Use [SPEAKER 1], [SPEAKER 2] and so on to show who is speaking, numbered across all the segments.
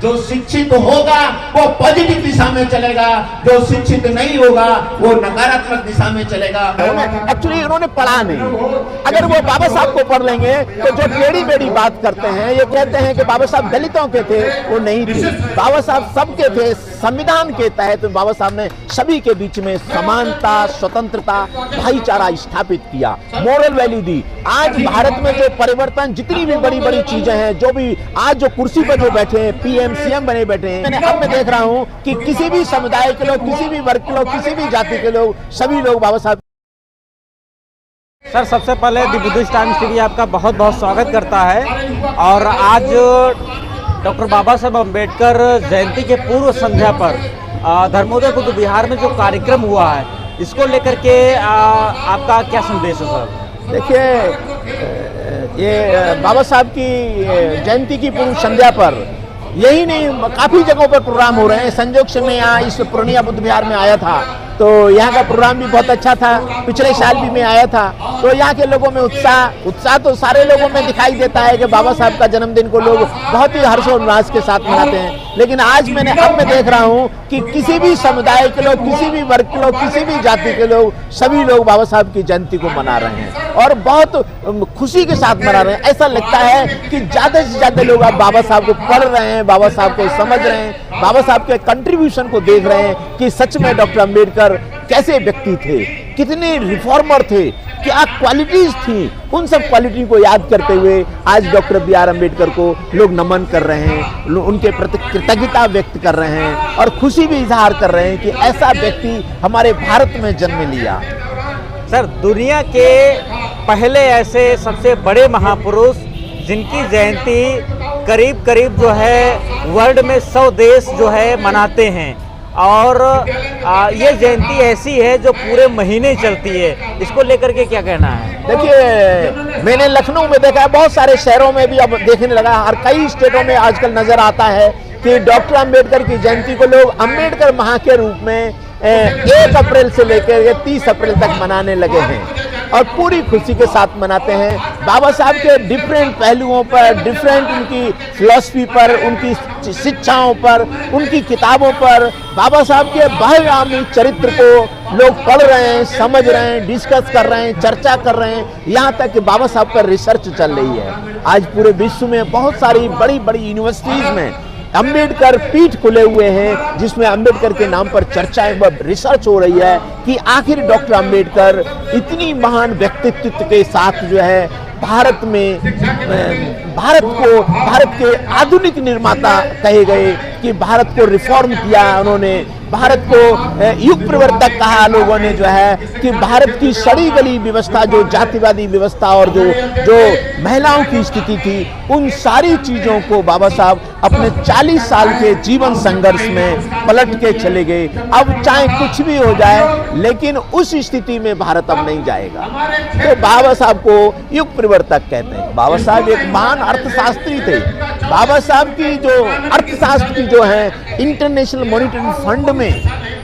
[SPEAKER 1] जो शिक्षित होगा वो पॉजिटिव दिशा में चलेगा, जो शिक्षित नहीं होगा वो नकारात्मक दिशा में चलेगा।
[SPEAKER 2] एक्चुअली उन्होंने पढ़ा नहीं। अगर वो बाबा साहब को पढ़ लेंगे तो जो टेढ़ी मेढ़ी बात करते हैं, ये कहते हैं कि बाबा साहब दलितों के थे, वो नहीं थे। बाबा साहब सबके थे। संविधान के तहत बाबा साहब ने सभी के बीच में समानता, स्वतंत्रता, भाईचारा स्थापित किया, मोरल वैल्यू दी। आज भारत में जो परिवर्तन, जितनी भी बड़ी बड़ी चीजें हैं, जो भी आज जो कुर्सी पर जो बैठे हैं, पीएम सीएम बने बैठे हैं, मैं देख रहा हूं कि किसी भी समुदाय के लोग, किसी भी वर्ग के लोग, किसी भी जाति के लोग, सभी लोग बाबा साहब।
[SPEAKER 3] सर, सबसे पहले द बुद्धिस्ट टाइम्स टीवी आपका बहुत बहुत स्वागत करता है। और आज डॉक्टर बाबा साहब अम्बेडकर जयंती के पूर्व संध्या पर धर्मोदय बुद्ध विहार में जो कार्यक्रम हुआ है, इसको लेकर के आपका क्या संदेश है सर?
[SPEAKER 2] देखिए, ये बाबा साहब की जयंती की पूर्व संध्या पर यही नहीं, काफ़ी जगहों पर प्रोग्राम हो रहे हैं। संयोग से मैं यहाँ इस पूर्णिया बुद्ध विहार में आया था, तो यहाँ का प्रोग्राम भी बहुत अच्छा था। पिछले साल भी मैं आया था, तो यहाँ के लोगों में उत्साह तो सारे लोगों में दिखाई देता है कि बाबा साहब का जन्मदिन को लोग बहुत ही हर्षोल्लास के साथ मनाते हैं। लेकिन आज मैं देख रहा हूँ कि किसी भी समुदाय के लोग, किसी भी वर्ग के लोग, किसी भी जाति के लोग, सभी लोग बाबा साहब की जयंती को मना रहे हैं और बहुत खुशी के साथ मना रहे हैं। ऐसा लगता है कि ज़्यादा से ज़्यादा लोग अब बाबा साहब को पढ़ रहे हैं, बाबा साहब को समझ रहे हैं, बाबा साहब के कंट्रीब्यूशन को देख रहे हैं कि सच में डॉक्टर अम्बेडकर कैसे व्यक्ति थे, कितने रिफॉर्मर थे, क्या क्वालिटीज थी। उन सब क्वालिटी को याद करते हुए आज डॉक्टर बी आर अम्बेडकर को लोग नमन कर रहे हैं, उनके प्रति कृतज्ञता व्यक्त कर रहे हैं और खुशी भी इजहार कर रहे हैं कि ऐसा व्यक्ति हमारे भारत में जन्म लिया।
[SPEAKER 3] सर, दुनिया के पहले ऐसे सबसे बड़े महापुरुष जिनकी जयंती करीब करीब जो है वर्ल्ड में 100 देश जो है मनाते हैं, और ये जयंती ऐसी है जो पूरे महीने चलती है, इसको लेकर के क्या कहना है?
[SPEAKER 2] देखिए, मैंने लखनऊ में देखा है, बहुत सारे शहरों में भी अब देखने लगा, और कई स्टेटों में आजकल नजर आता है कि डॉक्टर अम्बेडकर की जयंती को लोग अम्बेडकर माह के रूप में 1 अप्रैल से लेकर 30 अप्रैल तक मनाने लगे हैं और पूरी खुशी के साथ मनाते हैं। बाबा साहब के डिफरेंट पहलुओं पर, डिफरेंट उनकी फिलॉसफी पर, उनकी शिक्षाओं पर, उनकी किताबों पर, बाबा साहब के बहुआयामी चरित्र को लोग पढ़ रहे हैं, समझ रहे हैं, डिस्कस कर रहे हैं, चर्चा कर रहे हैं। यहाँ तक कि बाबा साहब पर रिसर्च चल रही है। आज पूरे विश्व में बहुत सारी बड़ी बड़ी यूनिवर्सिटीज में अम्बेडकर पीठ खुले हुए हैं, जिसमें अम्बेडकर के नाम पर चर्चाएं व रिसर्च हो रही है कि आखिर डॉक्टर अम्बेडकर इतनी महान व्यक्तित्व के साथ जो है भारत के आधुनिक निर्माता कहे गए, कि भारत को रिफॉर्म किया उन्होंने, भारत को युग प्रवर्तक कहा लोगों ने जो है, कि भारत की सड़ी गली व्यवस्था, जो जातिवादी व्यवस्था और जो महिलाओं की स्थिति थी, उन सारी चीज़ों को बाबा साहब अपने 40 साल के जीवन संघर्ष में पलट के चले गए। अब चाहे कुछ भी हो जाए, लेकिन उस स्थिति में भारत अब नहीं जाएगा। तो बाबा साहब को युग प्रवर्तक कहते हैं। बाबा साहब एक महान अर्थशास्त्री थे। बाबा साहब की जो अर्थशास्त्र की जो है इंटरनेशनल मॉनिटरी फंड में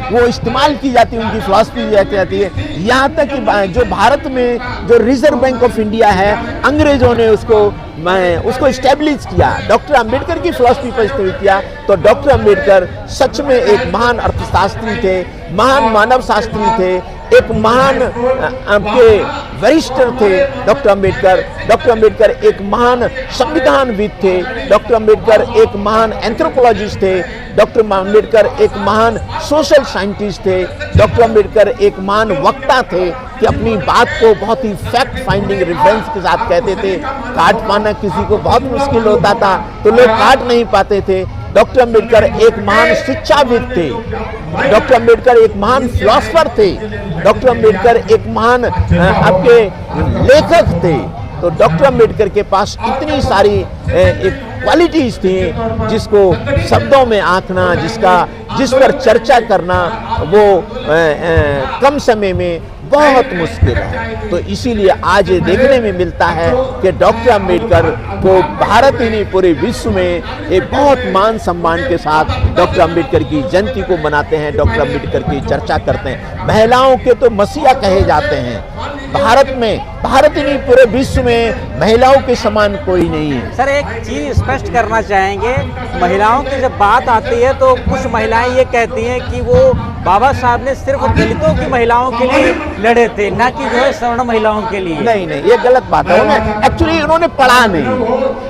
[SPEAKER 2] वो इस्तेमाल की जाती है, उनकी फिलॉसफी जाती है। यहाँ तक कि जो भारत में जो रिजर्व बैंक ऑफ इंडिया है, अंग्रेजों ने उसको इस्टेब्लिश किया, डॉक्टर अम्बेडकर की फिलॉसफी पर इस्तेमाल किया। तो डॉक्टर अम्बेडकर सच में एक महान अर्थशास्त्री थे, महान मानव शास्त्री थे, एक महान आपके वरिष्ठ थे डॉक्टर अम्बेडकर एक महान संविधानविद थे, डॉक्टर अम्बेडकर एक महान एंथ्रोपोलॉजिस्ट थे, डॉक्टर अम्बेडकर एक महान सोशल साइंटिस्ट थे, डॉक्टर अम्बेडकर एक महान वक्ता थे कि अपनी बात को बहुत ही फैक्ट फाइंडिंग रेफरेंस के साथ कहते थे। काट पाना किसी को बहुत मुश्किल होता था, तो लोग काट नहीं पाते थे। डॉक्टर अम्बेडकर एक महान शिक्षाविद थे, डॉक्टर अम्बेडकर एक महान फिलोसफर थे, डॉक्टर अम्बेडकर एक महान आपके लेखक थे। तो डॉक्टर अम्बेडकर के पास इतनी सारी एक क्वालिटीज थी जिसको शब्दों में आंकना, जिस पर चर्चा करना वो कम समय में बहुत मुश्किल है। तो इसीलिए आज ये देखने में मिलता है कि डॉक्टर अम्बेडकर को भारत ही नहीं पूरे विश्व में एक बहुत मान सम्मान के साथ डॉक्टर अम्बेडकर की जयंती को मनाते हैं, डॉक्टर अम्बेडकर की चर्चा करते हैं। महिलाओं के तो मसीहा कहे जाते हैं, भारत में, भारत ही नहीं पूरे विश्व में महिलाओं के समान कोई नहीं है।
[SPEAKER 3] सर एक चीज स्पष्ट करना चाहेंगे, महिलाओं की जब बात आती है तो कुछ महिलाएं ये कहती हैं कि वो बाबा साहब ने सिर्फ दलितों की महिलाओं के लिए लड़े थे, ना कि जो है सवर्ण महिलाओं के लिए।
[SPEAKER 2] नहीं नहीं, ये गलत बात है। उन्हें एक्चुअली उन्होंने पढ़ा नहीं।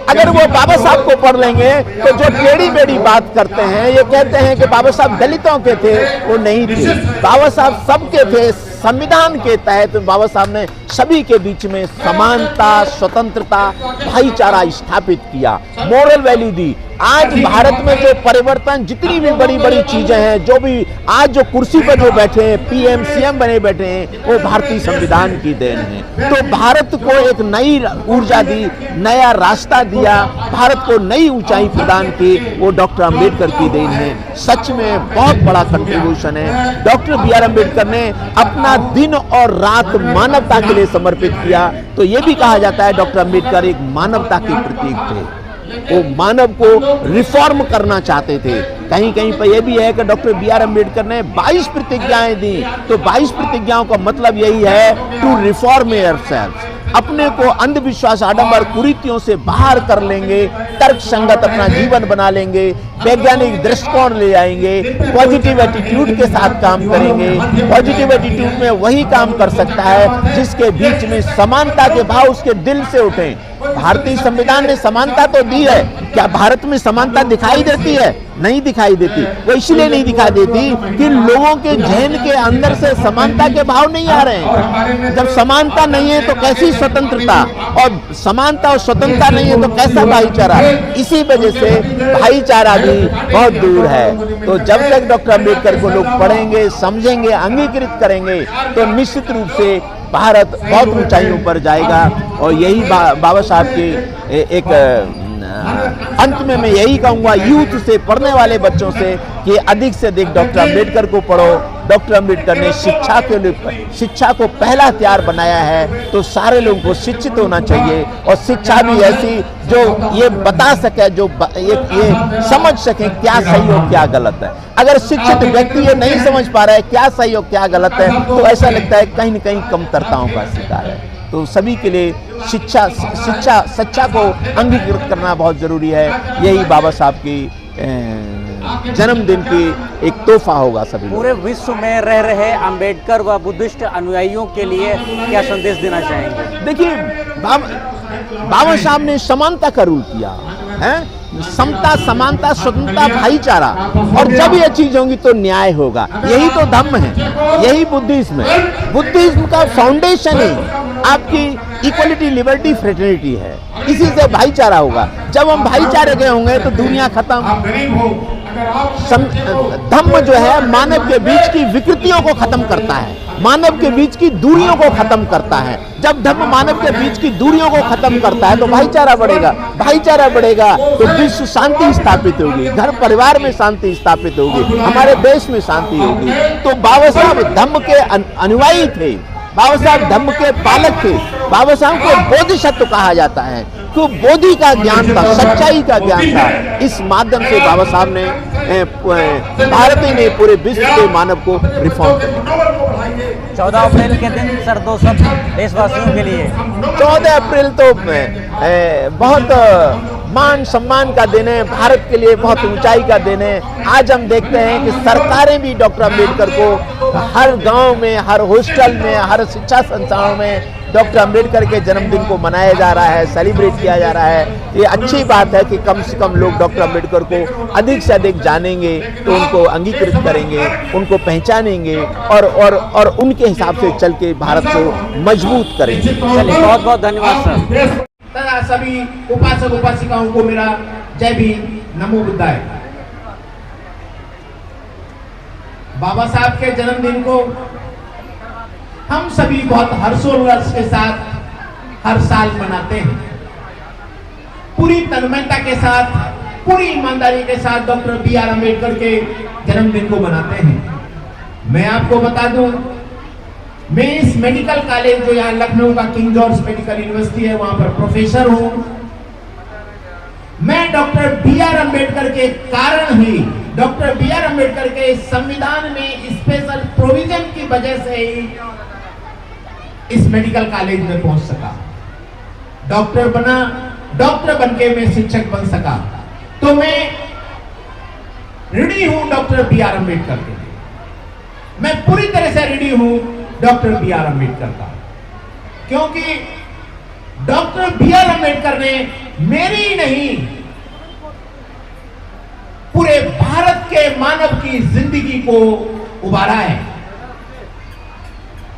[SPEAKER 2] अगर वो बाबा साहब को पढ़ लेंगे तो जो टेढ़ी मेढ़ी बात करते हैं, ये कहते हैं कि बाबा साहब दलितों के थे, वो नहीं थे। बाबा साहब सबके थे। संविधान के तहत बाबा साहब ने सभी के बीच में समानता, स्वतंत्रता, भाईचारा स्थापित किया, मोरल वैल्यू दी। आज भारत में जो परिवर्तन, जितनी भी बड़ी बड़ी चीजें हैं, जो भी आज जो कुर्सी पर जो बैठे हैं, पीएम सीएम बने बैठे हैं, वो भारतीय संविधान की देन है। तो भारत को एक नई ऊर्जा दी, नया रास्ता दिया, भारत को नई ऊंचाई प्रदान की, वो डॉक्टर अंबेडकर की देन है। सच में बहुत बड़ा कंट्रीब्यूशन है। डॉक्टर बी आर अम्बेडकर ने अपना दिन और रात मानवता के लिए समर्पित किया। तो ये भी कहा जाता है डॉक्टर अम्बेडकर एक मानवता के प्रतीक थे। वो मानव को रिफॉर्म करना चाहते थे। कहीं कहीं पर यह भी है कि डॉक्टर बी आर अम्बेडकर ने 22 प्रतिज्ञाएं दी। तो 22 प्रतिज्ञाओं का मतलब यही है टू रिफॉर्म योरसेल्फ। अपने को अंधविश्वास, आडंबर, कुरीतियों से बाहर कर लेंगे, तर्क संगत अपना जीवन बना लेंगे, वैज्ञानिक दृष्टिकोण ले आएंगे, पॉजिटिव एटीट्यूड के साथ काम करेंगे। पॉजिटिव एटीट्यूड में वही काम कर सकता है जिसके बीच में समानता के भाव उसके दिल से उठें। भारतीय संविधान ने समानता तो दी है, क्या भारत में समानता दिखाई देती है? नहीं दिखाई देती। वो इसलिए नहीं दिखाई देती कि लोगों के जहन के अंदर से समानता के भाव नहीं आ रहे हैं। जब समानता नहीं है तो कैसी स्वतंत्रता, और समानता और स्वतंत्रता नहीं है तो कैसा भाईचारा? इसी वजह से भाईचारा भी बहुत दूर है। तो जब तक डॉक्टर अम्बेडकर को लोग पढ़ेंगे, समझेंगे, अंगीकृत करेंगे, तो निश्चित रूप से भारत बहुत ऊंचाइयों पर जाएगा। और यही बाबा साहब के एक अंत में मैं यही कहूंगा यूथ से, पढ़ने वाले बच्चों से, कि अधिक से अधिक डॉक्टर अम्बेडकर को पढ़ो। डॉक्टर अम्बेडकर ने शिक्षा के लिए, शिक्षा को पहला हथियार बनाया है। तो सारे लोगों को शिक्षित होना चाहिए, और शिक्षा भी ऐसी जो ये बता सके, जो ये समझ सके क्या सही और क्या गलत है। अगर शिक्षित व्यक्ति ये नहीं समझ पा रहा है क्या सही और क्या गलत है, तो ऐसा लगता है कहीं न कहीं कमतरताओं का शिकार है। तो सभी के लिए सच्चा को अंगीकृत करना बहुत जरूरी है। यही बाबा साहब की जन्मदिन की एक तोहफा होगा सभी
[SPEAKER 3] पूरे विश्व में रह रहे अम्बेडकर व बुद्धिस्ट अनुयायियों के लिए क्या संदेश देना चाहेंगे?
[SPEAKER 2] देखिए, बाबा साहब ने समानता का रूल किया है, समता, समानता, स्वतंत्रता, भाईचारा। और जब ये चीज होगी तो न्याय होगा। यही तो धम्म है, यही बुद्धिज्म है। बुद्धिज्म का फाउंडेशन ही आपकी इक्वलिटी, लिबर्टी, फ्रेटर्निटी है। इसी से भाईचारा होगा। जब हम भाईचारे के होंगे तो दुनिया खत्म। धम्म जो है मानव के बीच की विकृतियों को खत्म करता है, मानव के बीच की दूरियों को खत्म करता है। जब धम्म मानव के बीच की दूरियों को खत्म करता है तो भाईचारा बढ़ेगा। भाईचारा बढ़ेगा तो विश्व शांति स्थापित होगी, घर परिवार में शांति स्थापित होगी, हमारे देश में शांति होगी। तो बाबा साहब धम्म के अनुयायी थे, बाबा साहब धम्म के पालक थे। बाबा साहब को बोधिसत्व कहा जाता है, तो बोधि का ज्ञान था, सच्चाई का ज्ञान था। इस माध्यम से बाबा साहब ने भारत ही नहीं पूरे विश्व के मानव को रिफॉर्म किया।
[SPEAKER 3] 14 अप्रैल के दिन सर, दो सब देशवासियों के लिए
[SPEAKER 2] 14 अप्रैल तो बहुत मान सम्मान का दिन है, भारत के लिए बहुत ऊंचाई का दिन है। आज हम देखते हैं कि सरकारें भी डॉक्टर अम्बेडकर को हर गांव में, हर हॉस्टल में, हर शिक्षा संस्थानों में डॉक्टर अम्बेडकर के जन्मदिन को मनाया जा रहा है, सेलिब्रेट किया जा रहा है। ये अच्छी बात है कि कम से कम लोग डॉक्टर अम्बेडकर को अधिक से अधिक जानेंगे, तो उनको अंगीकृत करेंगे, उनको पहचानेंगे और उनके हिसाब से चल के भारत को मजबूत करेंगे।
[SPEAKER 3] चलिए, बहुत बहुत धन्यवाद सर।
[SPEAKER 1] तथा सभी उपासक उपासिकाओं को मेरा जय भीम, नमो बुद्धाय। बाबा साहब के जन्मदिन को हम सभी बहुत हर्षोल्लास के साथ हर साल मनाते हैं। पूरी तन्मयता के साथ, पूरी ईमानदारी के साथ डॉक्टर बी आर अम्बेडकर के जन्मदिन को मनाते हैं। मैं आपको बता दूं, मैं इस मेडिकल कॉलेज जो यहाँ लखनऊ का किंग जॉर्ज मेडिकल यूनिवर्सिटी है, वहां पर प्रोफेसर हूं। मैं डॉक्टर बी आर अम्बेडकर के कारण ही, डॉक्टर बी आर अम्बेडकर के संविधान में स्पेशल प्रोविजन की वजह से ही इस मेडिकल कॉलेज में पहुंच सका, डॉक्टर बना, डॉक्टर बनके मैं शिक्षक बन सका। तो मैं ऋणी हूं डॉक्टर बी आर अम्बेडकर के लिए, मैं पूरी तरह से ऋणी हूं डॉक्टर बी आर अम्बेडकर का, क्योंकि डॉक्टर बी आर अम्बेडकर ने मेरी नहीं, पूरे भारत के मानव की जिंदगी को उबारा है।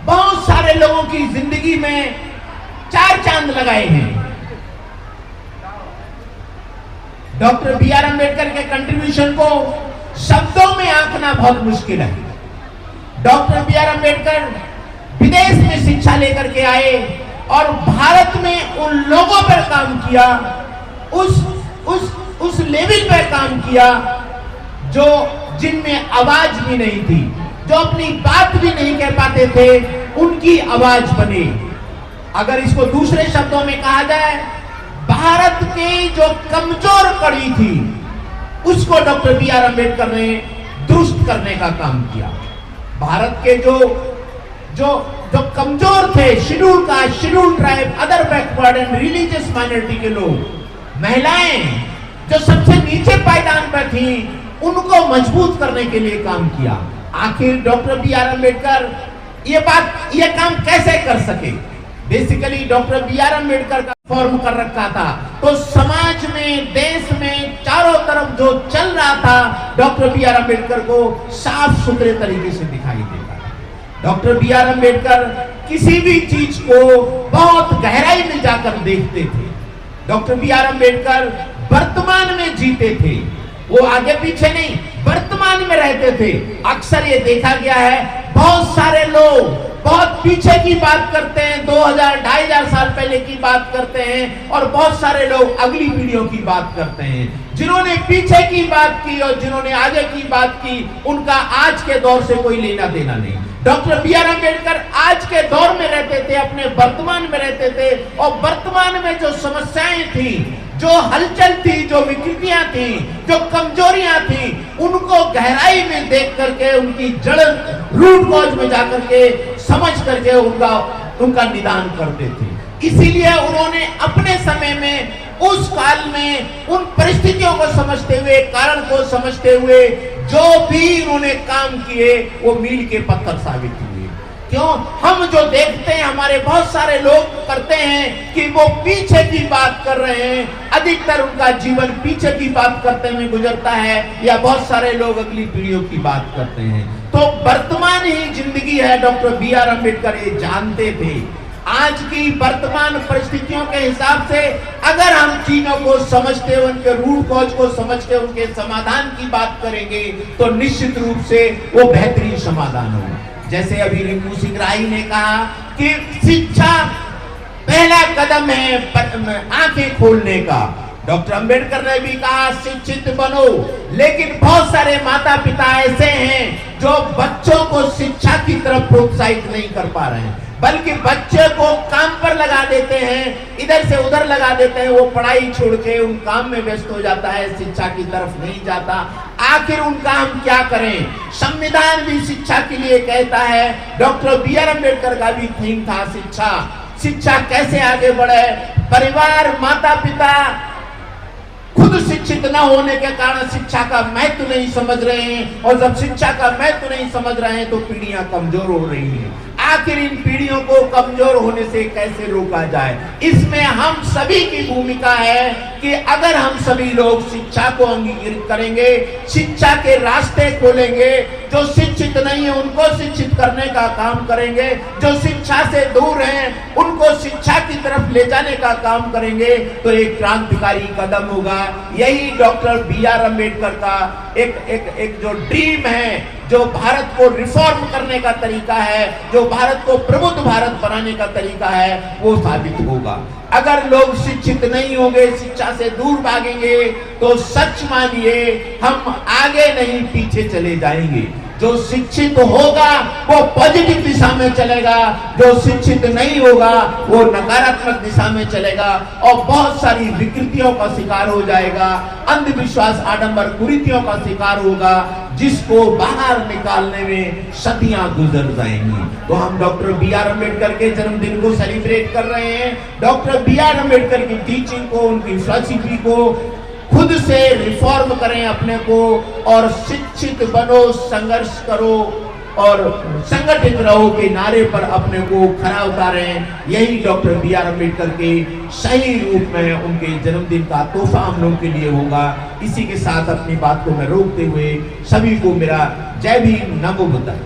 [SPEAKER 1] बहुत सारे लोगों की जिंदगी में 4 चांद लगाए हैं। डॉक्टर बी आर अम्बेडकर के कंट्रीब्यूशन को शब्दों में आंकना बहुत मुश्किल है। डॉक्टर बी आर अम्बेडकर विदेश में शिक्षा लेकर के आए और भारत में उन लोगों पर काम किया, उस लेवल पर काम किया जो जिनमें आवाज भी नहीं थी, जो अपनी बात भी नहीं कह पाते थे, उनकी आवाज बने। अगर इसको दूसरे शब्दों में कहा जाए, भारत की जो कमजोर कड़ी थी उसको डॉक्टर बी आर अम्बेडकर ने दुरुस्त करने का काम किया। भारत के जो कमजोर थे, schedule caste, schedule tribe, other backward and religious minority के लोग, महिलाएं जो सबसे नीचे पायदान पर थी, उनको मजबूत करने के लिए काम किया। आखिर डॉक्टर बी आर अम्बेडकर ये काम कैसे कर सके? Basically doctor B R Ambedkar का फॉर्म कर रखा था, तो समाज में, देश में, चारों तरफ जो चल रहा था, डॉक्टर बी आर अम्बेडकर को साफ सुथरे तरीके से दिखाई देता। डॉक्टर बी आर अम्बेडकर किसी भी चीज को बहुत गहराई में जाकर देखते थे। डॉक्टर बी आर अम्बेडकर वर्तमान में जीते थे, वो आगे पीछे नहीं, वर्तमान में रहते थे। अक्सर ये देखा गया है, बहुत सारे लोग बहुत पीछे की बात करते हैं, 2000-2500 साल पहले की बात करते हैं, और बहुत सारे लोग अगली पीढ़ियों की बात करते हैं। जिन्होंने पीछे की बात की और जिन्होंने आगे की बात की, उनका आज के दौर से कोई लेना देना नहीं। डॉक्टर बी आर अम्बेडकर आज के दौर में रहते थे, अपने वर्तमान में रहते थे, और वर्तमान में जो समस्याएं थी, जो हलचल थी, जो विकृतियां थी, जो कमजोरियां थी, उनको गहराई में देख करके, उनकी जड़, रूट कॉज में जाकर के समझ करके उनका निदान करते थे। इसीलिए उन्होंने अपने समय में, उस काल में, उन परिस्थितियों को समझते हुए, कारण को समझते हुए, जो भी उन्होंने काम किए वो मील के पत्थर साबित हुए। क्यों? हम जो देखते हैं, हमारे बहुत सारे लोग करते हैं कि वो पीछे की बात कर रहे हैं, अधिकतर उनका जीवन पीछे की बात करते हुए गुजरता है, या बहुत सारे लोग अगली पीढ़ियों की बात करते हैं। तो वर्तमान ही जिंदगी है, डॉक्टर बी आर अम्बेडकर ये जानते थे। आज की वर्तमान परिस्थितियों के हिसाब से अगर हम चीजों को समझते हुए, उनके रूट कॉज को समझ के उनके समाधान की बात करेंगे, तो निश्चित रूप से वो बेहतरीन समाधान होगा। जैसे अभी रिंकू सिंह राही ने कहा कि शिक्षा पहला कदम है आंखें खोलने का। डॉक्टर अंबेडकर ने भी कहा शिक्षित बनो, लेकिन बहुत सारे माता पिता ऐसे हैं जो बच्चों को शिक्षा की तरफ प्रोत्साहित नहीं कर पा रहे हैं, बल्कि बच्चे को काम पर लगा देते हैं, इधर से उधर लगा देते हैं, वो पढ़ाई छोड़ के उन काम में व्यस्त हो जाता है, शिक्षा की तरफ नहीं जाता। आखिर उनका हम क्या करें? संविधान भी शिक्षा के लिए कहता है, डॉक्टर बी आर अम्बेडकर का भी थीम था शिक्षा। शिक्षा कैसे आगे बढ़े? परिवार, माता पिता खुद शिक्षित न होने के कारण शिक्षा का महत्व नहीं समझ रहे हैं, और जब शिक्षा का महत्व नहीं समझ रहे हैं तो पीढ़ियां कमजोर हो रही हैं। आखिर इन पीढ़ियों को कमजोर होने से कैसे रोका जाए? इसमें हम सभी की भूमिका है कि अगर हम सभी लोग शिक्षा को अंगीकृत करेंगे, शिक्षा के रास्ते खोलेंगे, जो शिक्षित नहीं है उनको शिक्षित करने का काम करेंगे, जो शिक्षा से दूर हैं उनको शिक्षा की तरफ ले जाने का काम करेंगे, तो एक क्रांतिकारी कदम होगा। यही डॉक्टर बी आर अम्बेडकर का एक जो ड्रीम है, जो भारत को रिफॉर्म करने का तरीका है, जो भारत को प्रबुद्ध भारत बनाने का तरीका है, वो साबित होगा। अगर लोग शिक्षित नहीं होंगे, शिक्षा से दूर भागेंगे, तो सच मानिए हम आगे नहीं पीछे चले जाएंगे। जो शिक्षित होगा वो पॉजिटिव दिशा में चलेगा, जो शिक्षित नहीं होगा वो नकारात्मक दिशा में चलेगा और बहुत सारी विकृतियों का शिकार हो जाएगा, अंधविश्वास, आडंबर, कुरीतियों का शिकार होगा, जिसको बाहर निकालने में सदियां गुजर जाएंगी। तो हम डॉक्टर बी आर अम्बेडकर के जन्मदिन को सेलिब्रेट कर रहे हैं। डॉक्टर बी आर अम्बेडकर की टीचिंग को, उनकी फिलॉसफी को खुद से रिफॉर्म करें अपने को, और शिक्षित बनो, संघर्ष करो और संगठित रहो के नारे पर अपने को खरा उतारें। यही डॉक्टर बी आर अम्बेडकर के सही रूप में उनके जन्मदिन का तोहफा हम लोगों के लिए होगा। इसी के साथ अपनी बात को मैं रोकते हुए सभी को मेरा जय भीम, नमो बुद्धाय।